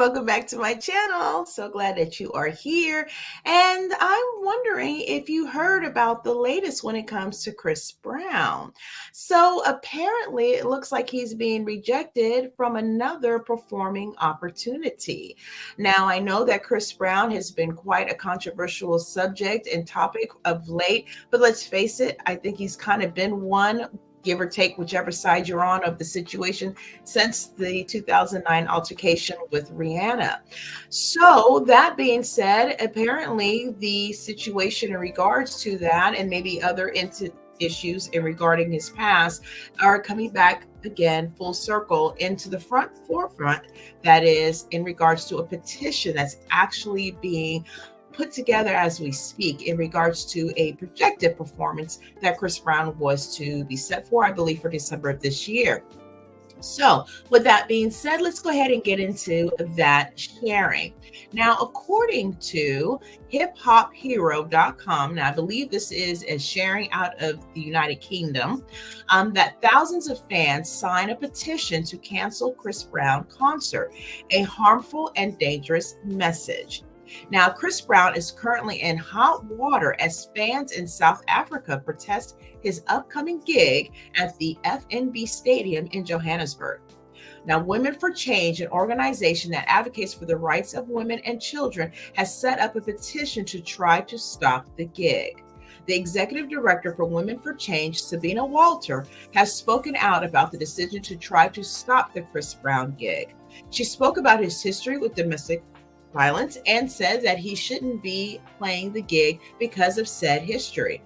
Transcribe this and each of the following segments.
Welcome back to my channel. So glad that you are here. And I'm wondering if you heard about the latest when it comes to Chris Brown. So apparently it looks like he's being rejected from another performing opportunity. Now, I know that Chris Brown has been quite a controversial subject and topic of late, but let's face it, I think he's kind of been one, give or take whichever side you're on of the situation, since the 2009 altercation with Rihanna. So that being said, apparently the situation in regards to that and maybe other issues in regarding his past are coming back again full circle into the forefront. That is in regards to a petition that's actually being put together as we speak in regards to a projected performance that Chris Brown was to be set for, I believe, for December of this year. So with that being said, let's go ahead and get into that sharing. Now, according to hiphophero.com, now I believe this is a sharing out of the United Kingdom, that thousands of fans sign a petition to cancel Chris Brown concert, a harmful and dangerous message. Now, Chris Brown is currently in hot water as fans in South Africa protest his upcoming gig at the FNB Stadium in Johannesburg. Now, Women for Change, an organization that advocates for the rights of women and children, has set up a petition to try to stop the gig. The executive director for Women for Change, Sabina Walter, has spoken out about the decision to try to stop the Chris Brown gig. She spoke about his history with domestic violence and said that he shouldn't be playing the gig because of said history.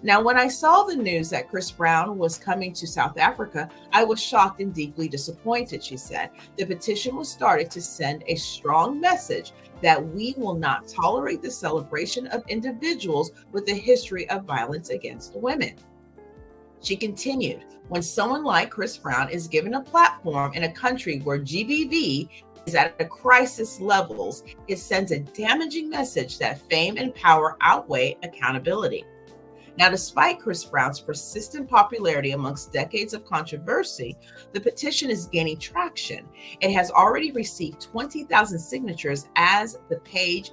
Now, when I saw the news that Chris Brown was coming to South Africa, I was shocked and deeply disappointed, she said. The petition was started to send a strong message that we will not tolerate the celebration of individuals with a history of violence against women. She continued, when someone like Chris Brown is given a platform in a country where GBV is at a crisis levels, it sends a damaging message that fame and power outweigh accountability. Now, despite Chris Brown's persistent popularity amongst decades of controversy, the petition is gaining traction. It has already received 20,000 signatures as the page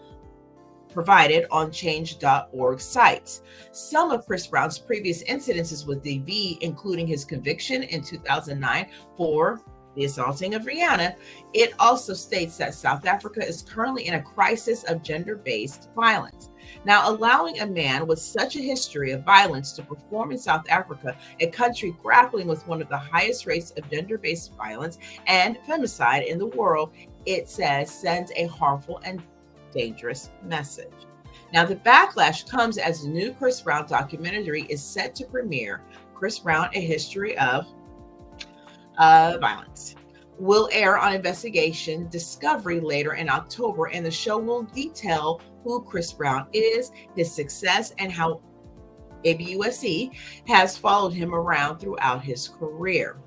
provided on change.org sites. Some of Chris Brown's previous incidences with DV, including his conviction in 2009 for the assaulting of Rihanna, it also states that South Africa is currently in a crisis of gender-based violence. Now, allowing a man with such a history of violence to perform in South Africa, a country grappling with one of the highest rates of gender-based violence and femicide in the world, it says sends a harmful and dangerous message. Now, the backlash comes as the new Chris Brown documentary is set to premiere, Chris Brown, A History of Violence, will air on Investigation Discovery later in October, and the show will detail who Chris Brown is, his success, and how ABUSC has followed him around throughout his career.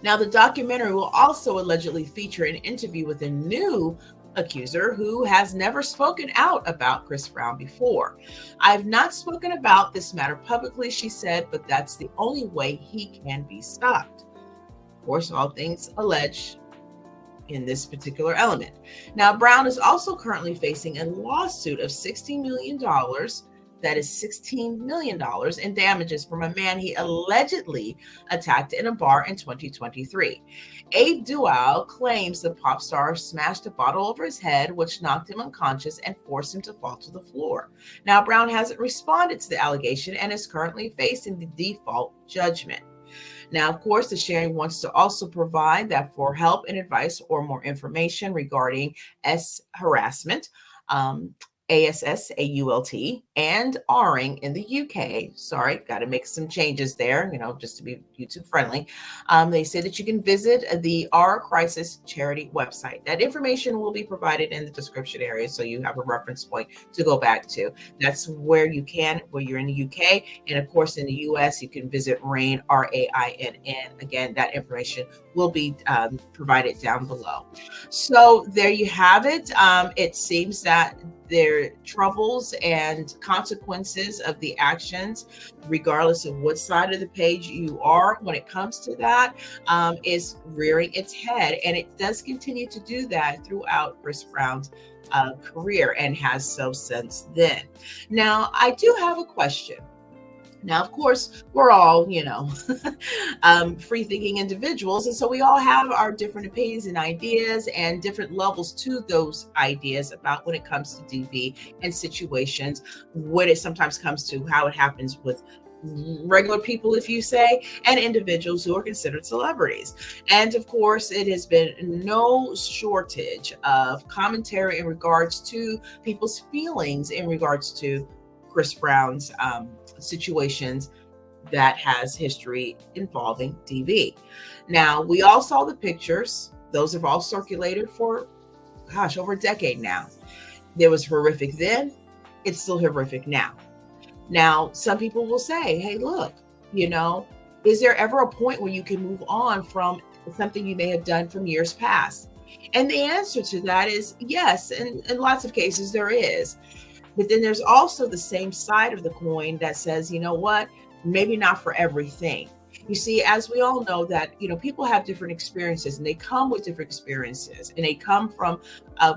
Now, the documentary will also allegedly feature an interview with a new accuser who has never spoken out about Chris Brown before. I've not spoken about this matter publicly, she said, but that's the only way he can be stopped. Of course, all things alleged in this particular element. Now, Brown is also currently facing a lawsuit of $60 million. That is $16 million in damages from a man he allegedly attacked in a bar in 2023. Abe Dual claims the pop star smashed a bottle over his head, which knocked him unconscious and forced him to fall to the floor. Now, Brown hasn't responded to the allegation and is currently facing the default judgment. Now, of course, the sharing wants to also provide that for help and advice or more information regarding harassment, ASSAULT, and R-ing in the UK. Sorry, got to make some changes there, just to be YouTube friendly. They say that you can visit the R Crisis Charity website. That information will be provided in the description area, so you have a reference point to go back to. That's where you can, where you're in the UK. And of course, in the US, you can visit RAINN, RAINN. Again, that information will be provided down below. So there you have it. It seems that their troubles and consequences of the actions, regardless of what side of the page you are when it comes to that, is rearing its head. And it does continue to do that throughout Chris Brown's career, and has so since then. Now, I do have a question. Now, of course, we're all, free thinking individuals. And so we all have our different opinions and ideas and different levels to those ideas about when it comes to DV and situations, when it sometimes comes to how it happens with regular people, if you say, and individuals who are considered celebrities. And of course, it has been no shortage of commentary in regards to people's feelings in regards to Chris Brown's situations that has history involving DV. Now, we all saw the pictures. Those have all circulated for, over a decade now. There was horrific then. It's still horrific now. Now, some people will say, hey, look, is there ever a point where you can move on from something you may have done from years past? And the answer to that is yes. And in lots of cases, there is. But then there's also the same side of the coin that says, you know what, maybe not for everything. You see, as we all know that, people have different experiences, and they come with different experiences, and they come from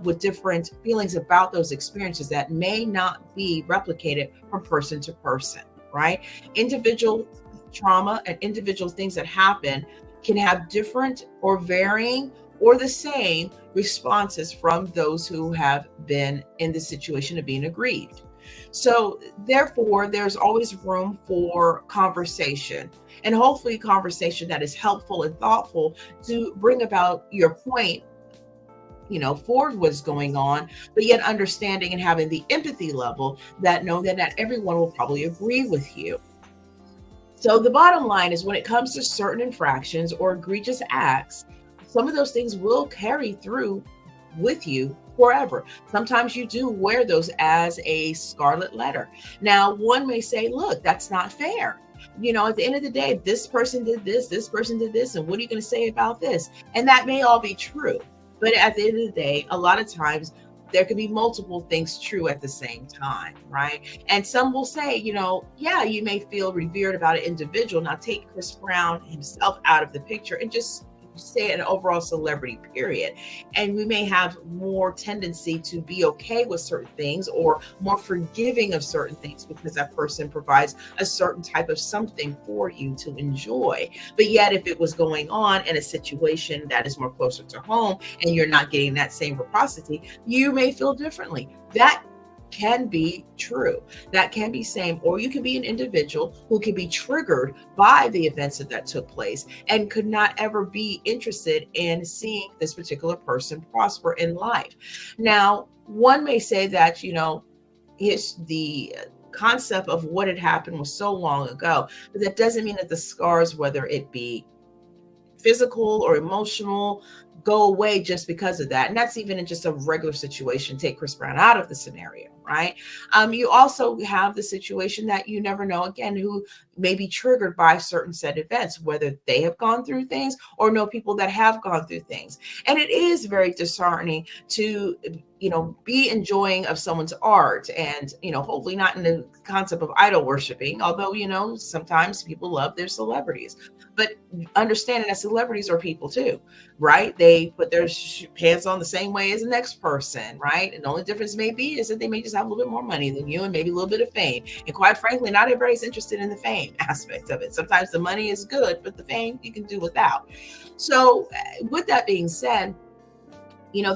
with different feelings about those experiences that may not be replicated from person to person, right? Individual trauma and individual things that happen can have different or varying or the same responses from those who have been in the situation of being aggrieved. So therefore, there's always room for conversation, and hopefully conversation that is helpful and thoughtful to bring about your point, for what's going on, but yet understanding and having the empathy level that know that not everyone will probably agree with you. So the bottom line is, when it comes to certain infractions or egregious acts, some of those things will carry through with you forever. Sometimes you do wear those as a scarlet letter. Now, one may say, look, that's not fair. At the end of the day, this person did this person did this, and what are you going to say about this? And that may all be true. But at the end of the day, a lot of times there could be multiple things true at the same time, right? And some will say, yeah, you may feel revered about an individual. Now take Chris Brown himself out of the picture and just say an overall celebrity period, and we may have more tendency to be okay with certain things or more forgiving of certain things because that person provides a certain type of something for you to enjoy. But yet, if it was going on in a situation that is more closer to home and you're not getting that same reciprocity, you may feel differently. That can be true. That can be same, or you can be an individual who can be triggered by the events that took place and could not ever be interested in seeing this particular person prosper in life. Now, one may say that, the concept of what had happened was so long ago, but that doesn't mean that the scars, whether it be physical or emotional, go away just because of that. And that's even in just a regular situation. Take Chris Brown out of the scenario, right? You also have the situation that you never know, again, who may be triggered by certain set events, whether they have gone through things or know people that have gone through things. And it is very disheartening to, be enjoying of someone's art and, hopefully not in the concept of idol worshiping, although, sometimes people love their celebrities, but understanding that celebrities are people too, right? They put their pants on the same way as the next person, right? And the only difference may be is that they may just have a little bit more money than you and maybe a little bit of fame. And quite frankly, not everybody's interested in the fame aspect of it. Sometimes the money is good, but the fame you can do without. So with that being said,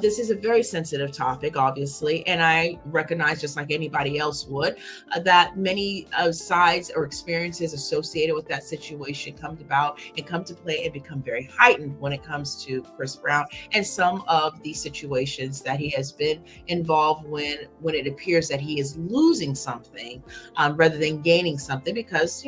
this is a very sensitive topic, obviously, and I recognize, just like anybody else would, that many sides or experiences associated with that situation come about and come to play and become very heightened when it comes to Chris Brown and some of the situations that he has been involved when it appears that he is losing something rather than gaining something because,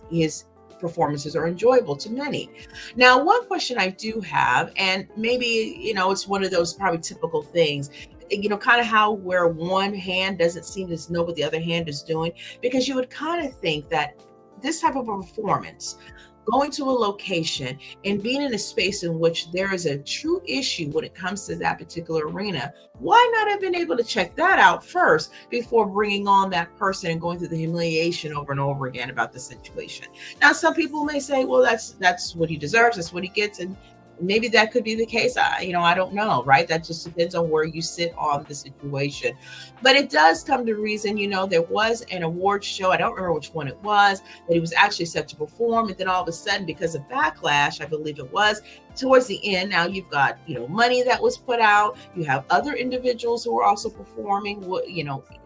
his performances are enjoyable to many. Now, one question I do have, and maybe, it's one of those probably typical things, kind of how where one hand doesn't seem to know what the other hand is doing, because you would kind of think that this type of a performance, going to a location and being in a space in which there is a true issue when it comes to that particular arena, why not have been able to check that out first before bringing on that person and going through the humiliation over and over again about the situation? Now, some people may say, well, that's what he deserves, that's what he gets, and maybe that could be the case. I don't know, right? That just depends on where you sit on the situation. But it does come to reason, there was an award show, I don't remember which one it was, that he was actually set to perform. And then all of a sudden, because of backlash, I believe it was, towards the end, now you've got, money that was put out. You have other individuals who are also performing what,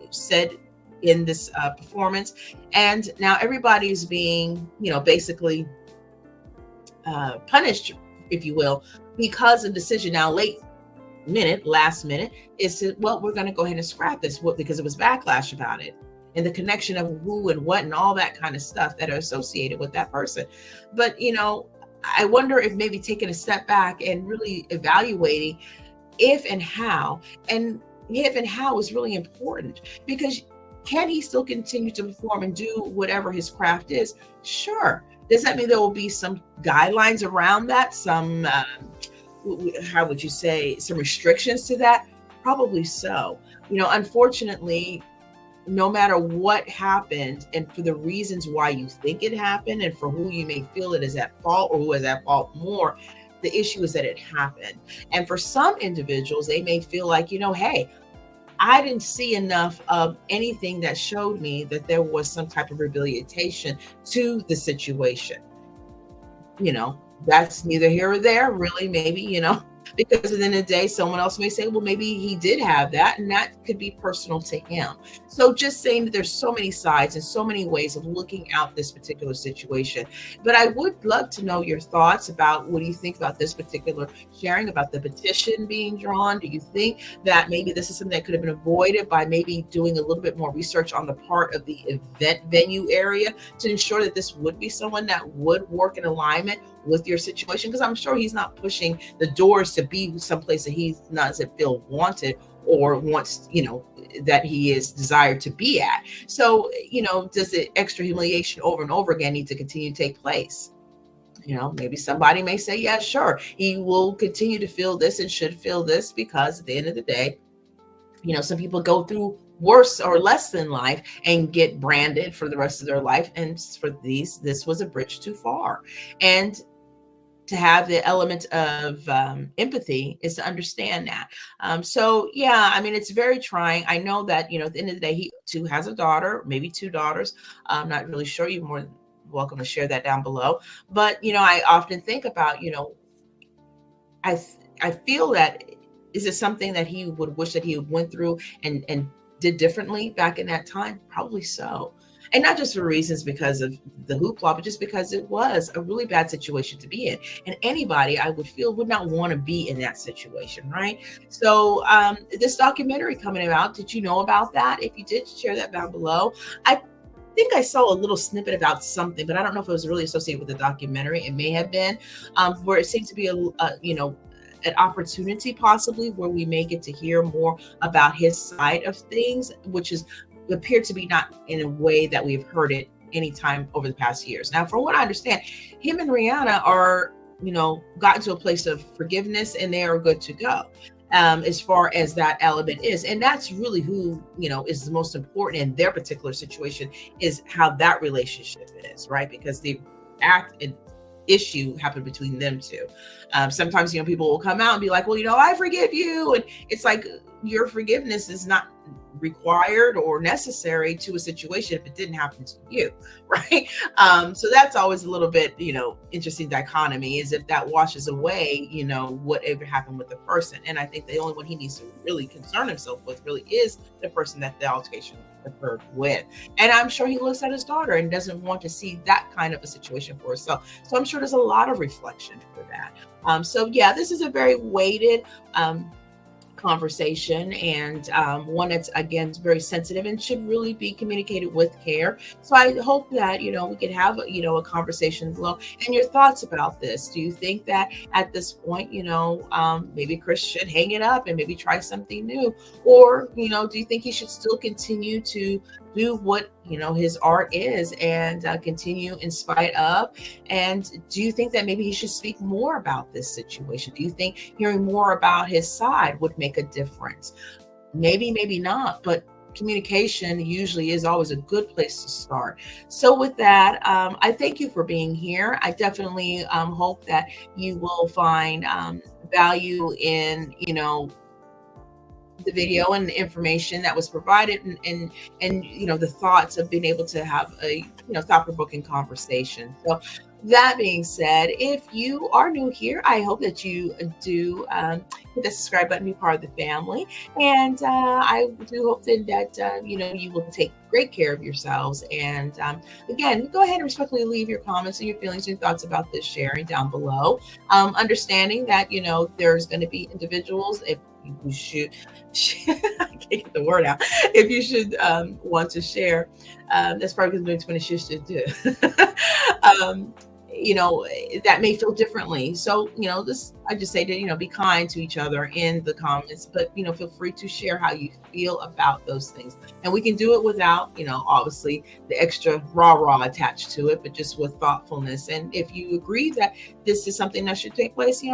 said in this performance. And now everybody's being, basically punished, if you will, because of the decision now last minute is to, well, we're going to go ahead and scrap this because it was backlash about it and the connection of who and what and all that kind of stuff that are associated with that person. But, I wonder if maybe taking a step back and really evaluating if and how is really important, because can he still continue to perform and do whatever his craft is? Sure. Does that mean there will be some guidelines around that? Some, how would you say, some restrictions to that? Probably so. Unfortunately, no matter what happened and for the reasons why you think it happened and for who you may feel it is at fault or who is at fault more, the issue is that it happened. And for some individuals, they may feel like, hey, I didn't see enough of anything that showed me that there was some type of rehabilitation to the situation. That's neither here or there, really, maybe, because at the end of the day, someone else may say, well, maybe he did have that, and that could be personal to him. So just saying that there's so many sides and so many ways of looking at this particular situation. But I would love to know your thoughts about what do you think about this particular sharing about the petition being drawn? Do you think that maybe this is something that could have been avoided by maybe doing a little bit more research on the part of the event venue area to ensure that this would be someone that would work in alignment with your situation? Because I'm sure he's not pushing the doors to be someplace that he doesn't feel wanted or wants, that he is desired to be at. So, does the extra humiliation over and over again need to continue to take place? Maybe somebody may say, yeah, sure, he will continue to feel this and should feel this because at the end of the day, some people go through worse or less than life and get branded for the rest of their life. And for this was a bridge too far. And to have the element of empathy is to understand that. So, yeah, I mean, it's very trying. I know that, at the end of the day, he too has a daughter, maybe two daughters. I'm not really sure. You're more than welcome to share that down below. But, I often think about, I feel that is it something that he would wish that he went through and did differently back in that time? Probably so. And not just for reasons because of the hoopla, but just because it was a really bad situation to be in. And anybody, I would feel, would not want to be in that situation, right? So this documentary coming out, did you know about that? If you did, share that down below. I think I saw a little snippet about something, but I don't know if it was really associated with the documentary. It may have been, where it seemed to be an opportunity possibly where we may get to hear more about his side of things, which is appeared to be not in a way that we've heard it anytime over the past years. Now, from what I understand, him and Rihanna are, gotten to a place of forgiveness and they are good to go. As far as that element is. And that's really who, is the most important in their particular situation is how that relationship is, right? Because the act and issue happened between them two. Sometimes, people will come out and be like, well, I forgive you. And it's like your forgiveness is not required or necessary to a situation if it didn't happen to you, right? So that's always a little bit, interesting dichotomy is if that washes away, whatever happened with the person. And I think the only one he needs to really concern himself with really is the person that the altercation occurred with. And I'm sure he looks at his daughter and doesn't want to see that kind of a situation for herself. So I'm sure there's a lot of reflection for that. So yeah, this is a very weighted, conversation and one that's again very sensitive and should really be communicated with care. So I hope that we could have a conversation below and your thoughts about this. Do you think that at this point maybe Chris should hang it up and maybe try something new, or do you think he should still continue to do what his art is, and continue in spite of. And do you think that maybe he should speak more about this situation? Do you think hearing more about his side would make a difference? Maybe, maybe not, but communication usually is always a good place to start. So with that, I thank you for being here. I definitely hope that you will find value in the video and the information that was provided, and the thoughts of being able to have a thought-provoking conversation. So that being said, if you are new here, I hope that you do hit the subscribe button, be part of the family, and I do hope that you will take great care of yourselves. And again, go ahead and respectfully leave your comments and your feelings and thoughts about this sharing down below. Understanding that there's going to be individuals, if you should I can't get the word out, if you should want to share, that's probably because it's when should do. That may feel differently. So, I just say to, be kind to each other in the comments, but, feel free to share how you feel about those things. And we can do it without, obviously the extra rah attached to it, but just with thoughtfulness. And if you agree that this is something that should take place, you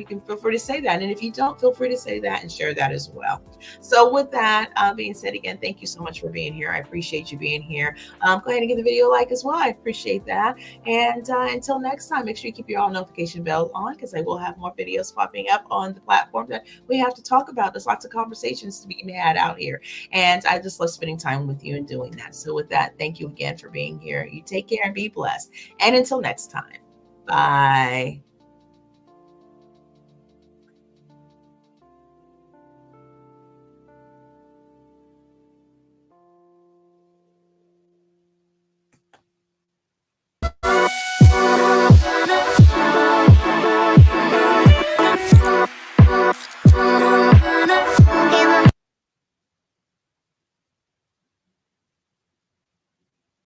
can feel free to say that. And if you don't, feel free to say that and share that as well. So with that being said, again, thank you so much for being here. I appreciate you being here. Go ahead and give the video a like as well. I appreciate that. And until next time, make sure you keep your all notification bells on, because I will have more videos popping up on the platform that we have to talk about. There's lots of conversations to be had out here, and I just love spending time with you and doing that. So with that, thank you again for being here. You take care and be blessed. And until next time, bye.